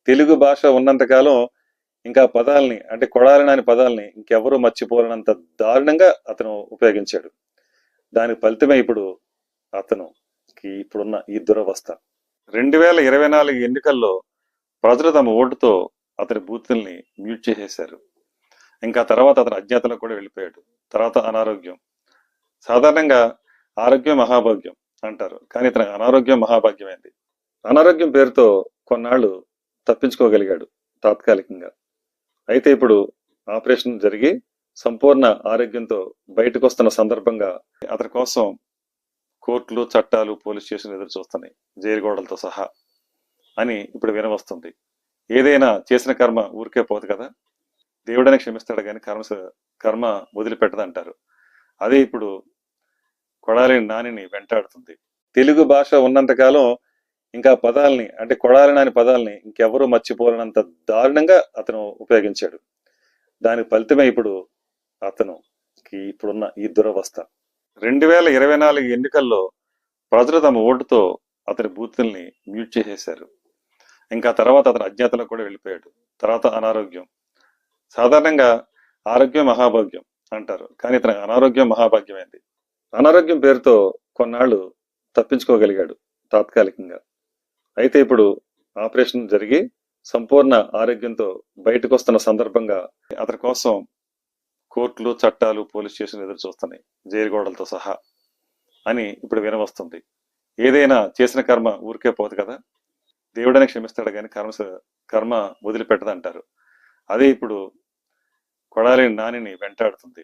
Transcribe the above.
తెలుగు భాష ఉన్నంత కాలం ఇంకా పదాలని అంటే కొడాలి నాని పదాలని ఇంకెవరూ మర్చిపోలేనంత దారుణంగా అతను ఉపయోగించాడు. దానికి ఫలితమే ఇప్పుడు అతనుకి ఇప్పుడున్న ఈ దురవస్థ. 2024 ఎన్నికల్లో ప్రజలు తమ ఓటుతో అతని బూతుల్ని మ్యూట్ చేసేశారు. ఇంకా తర్వాత అతను అజ్ఞాతంలో కూడా వెళ్ళిపోయాడు. తర్వాత అనారోగ్యం. సాధారణంగా ఆరోగ్యం మహాభాగ్యం అంటారు, కానీ ఇతని అనారోగ్యం మహాభాగ్యమైంది. అనారోగ్యం పేరుతో కొన్నాళ్ళు తప్పించుకోగలిగాడు తాత్కాలికంగా. అయితే ఇప్పుడు ఆపరేషన్ జరిగి సంపూర్ణ ఆరోగ్యంతో బయటకు వస్తున్న సందర్భంగా అతని కోసం కోర్టులు, చట్టాలు, పోలీస్ స్టేషన్లు ఎదురు చూస్తున్నాయి, జైలు గోడలతో సహా అని ఇప్పుడు వినవస్తుంది. ఏదైనా చేసిన కర్మ ఊరికే పోదు కదా, దేవుడనే క్షమిస్తాడు కానీ కర్మ వదిలిపెట్టదంటారు. అదే ఇప్పుడు కొడాలి నానిని వెంటాడుతుంది. తెలుగు భాష ఉన్నంత కాలం ఇంకా పదాలని అంటే కొడాలి నాని పదాలని ఇంకెవరూ మర్చిపోలేనంత దారుణంగా అతను ఉపయోగించాడు. దానికి ఫలితమే ఇప్పుడు అతనుకి ఇప్పుడున్న ఈ దురవస్థ. 2024 ఎన్నికల్లో ప్రజలు తమ ఓటుతో అతని బూతుల్ని మ్యూట్ చేసేశారు. ఇంకా తర్వాత అతను అజ్ఞాతంలో కూడా వెళ్ళిపోయాడు. తర్వాత అనారోగ్యం. సాధారణంగా ఆరోగ్యం మహాభాగ్యం అంటారు, కానీ ఇతని అనారోగ్యం మహాభాగ్యమైంది. అనారోగ్యం పేరుతో కొన్నాళ్ళు తప్పించుకోగలిగాడు తాత్కాలికంగా. అయితే ఇప్పుడు ఆపరేషన్ జరిగి సంపూర్ణ ఆరోగ్యంతో బయటకు వస్తున్న సందర్భంగా అతని కోసం కోర్టులు, చట్టాలు, పోలీస్ స్టేషన్లు ఎదురు చూస్తున్నాయి, జైలు గోడలతో సహా అని ఇప్పుడు వినవస్తుంది. ఏదైనా చేసిన కర్మ ఊరికే పోదు కదా, దేవుడనే క్షమిస్తాడు కానీ కర్మ వదిలిపెట్టదంటారు. అదే ఇప్పుడు కొడాలి నానిని వెంటాడుతుంది.